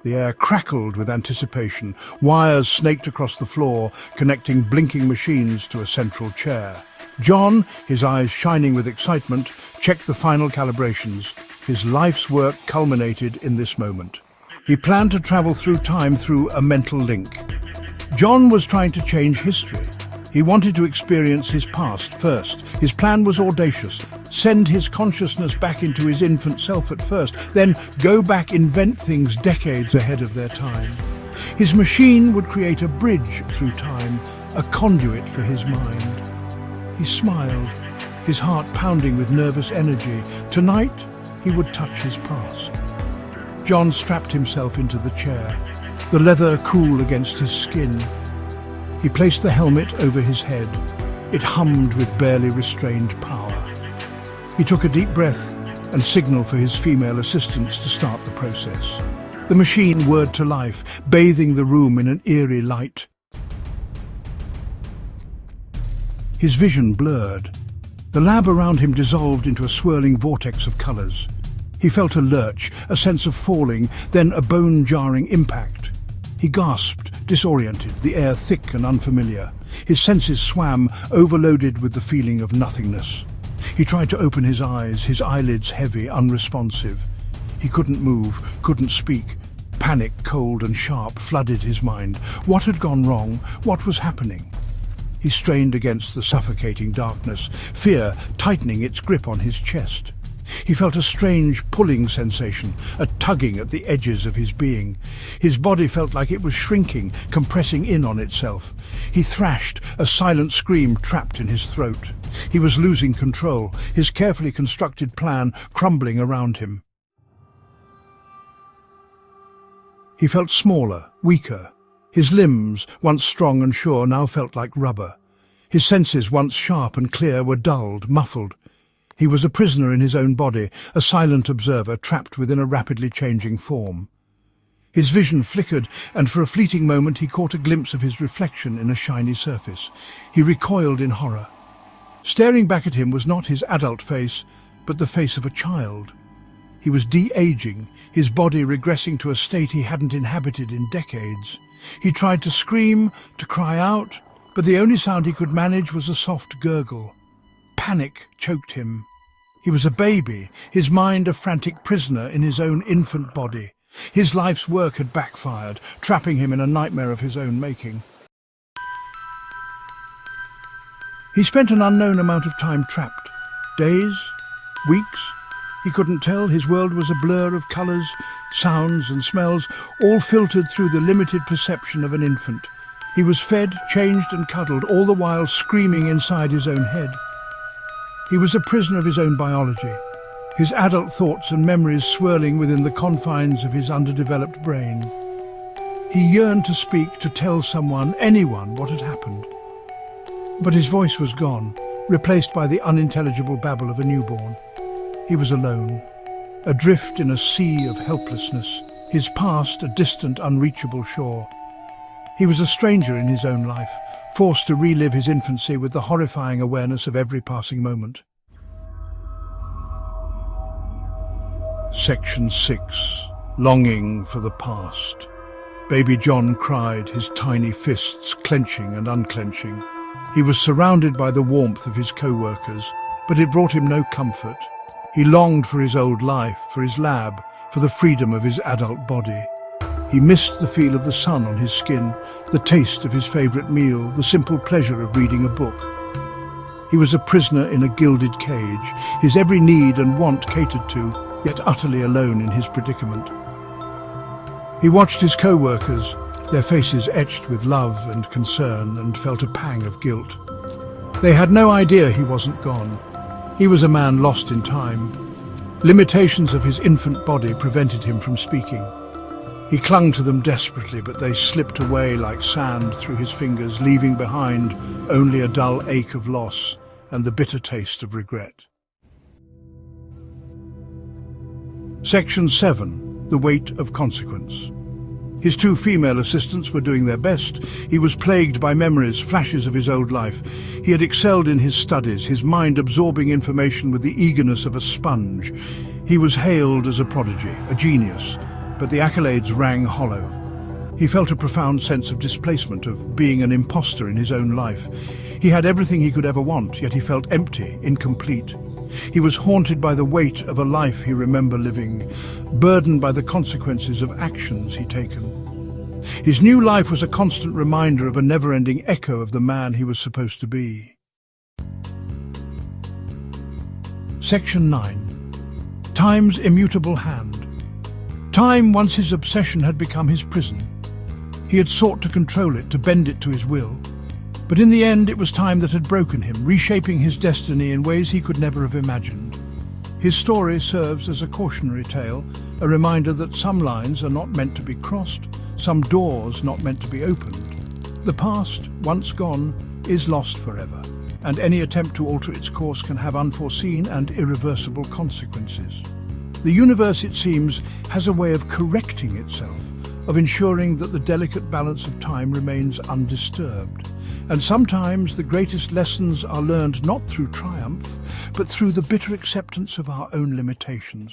The air crackled with anticipation. Wires snaked across the floor, connecting blinking machines to a central chair. John, his eyes shining with excitement, checked the final calibrations. His life's work culminated in this moment. He planned to travel through time through a mental link. John was trying to change history. He wanted to experience his past first. His plan was audacious. Send his consciousness back into his infant self at first, then go back, invent things decades ahead of their time. His machine would create a bridge through time, a conduit for his mind. He smiled, his heart pounding with nervous energy. Tonight, he would touch his past. John strapped himself into the chair, the leather cool against his skin. He placed the helmet over his head. It hummed with barely restrained power. He took a deep breath and signaled for his female assistants to start the process. The machine whirred to life, bathing the room in an eerie light. His vision blurred. The lab around him dissolved into a swirling vortex of colors. He felt a lurch, a sense of falling, then a bone-jarring impact. He gasped, disoriented, the air thick and unfamiliar. His senses swam, overloaded with the feeling of nothingness. He tried to open his eyes, his eyelids heavy, unresponsive. He couldn't move, couldn't speak. Panic, cold and sharp, flooded his mind. What had gone wrong? What was happening? He strained against the suffocating darkness, fear tightening its grip on his chest. He felt a strange pulling sensation, a tugging at the edges of his being. His body felt like it was shrinking, compressing in on itself. He thrashed, a silent scream trapped in his throat. He was losing control, his carefully constructed plan crumbling around him. He felt smaller, weaker. His limbs, once strong and sure, now felt like rubber. His senses, once sharp and clear, were dulled, muffled. He was a prisoner in his own body, a silent observer trapped within a rapidly changing form. His vision flickered, and for a fleeting moment he caught a glimpse of his reflection in a shiny surface. He recoiled in horror. Staring back at him was not his adult face, but the face of a child. He was de-aging, his body regressing to a state he hadn't inhabited in decades. He tried to scream, to cry out, but the only sound he could manage was a soft gurgle. Panic choked him. He was a baby, his mind a frantic prisoner in his own infant body. His life's work had backfired, trapping him in a nightmare of his own making. He spent an unknown amount of time trapped. Days? Weeks? He couldn't tell. His world was a blur of colours, sounds and smells, all filtered through the limited perception of an infant. He was fed, changed and cuddled, all the while screaming inside his own head. He was a prisoner of his own biology, his adult thoughts and memories swirling within the confines of his underdeveloped brain. He yearned to speak, to tell someone, anyone, what had happened. But his voice was gone, replaced by the unintelligible babble of a newborn. He was alone, adrift in a sea of helplessness, his past a distant, unreachable shore. He was a stranger in his own life, forced to relive his infancy with the horrifying awareness of every passing moment. Section 6. Longing for the past. Baby John cried, his tiny fists clenching and unclenching. He was surrounded by the warmth of his co-workers, but it brought him no comfort. He longed for his old life, for his lab, for the freedom of his adult body. He missed the feel of the sun on his skin, the taste of his favourite meal, the simple pleasure of reading a book. He was a prisoner in a gilded cage, his every need and want catered to, yet utterly alone in his predicament. He watched his co-workers, their faces etched with love and concern, and felt a pang of guilt. They had no idea he wasn't gone. He was a man lost in time. Limitations of his infant body prevented him from speaking. He clung to them desperately, but they slipped away like sand through his fingers, leaving behind only a dull ache of loss and the bitter taste of regret. Section 7. The Weight of Consequence. His two female assistants were doing their best. He was plagued by memories, flashes of his old life. He had excelled in his studies, his mind absorbing information with the eagerness of a sponge. He was hailed as a prodigy, a genius. but the accolades rang hollow. He felt a profound sense of displacement, of being an imposter in his own life. He had everything he could ever want, yet he felt empty, incomplete. He was haunted by the weight of a life he remembered living, burdened by the consequences of actions he'd taken. His new life was a constant reminder of a never-ending echo of the man he was supposed to be. Section 9. Time's immutable hand. Time, once his obsession, had become his prison. He had sought to control it, to bend it to his will. But in the end, it was time that had broken him, reshaping his destiny in ways he could never have imagined. His story serves as a cautionary tale, a reminder that some lines are not meant to be crossed, some doors not meant to be opened. The past, once gone, is lost forever, and any attempt to alter its course can have unforeseen and irreversible consequences. The universe, it seems, has a way of correcting itself, of ensuring that the delicate balance of time remains undisturbed. And sometimes the greatest lessons are learned not through triumph, but through the bitter acceptance of our own limitations.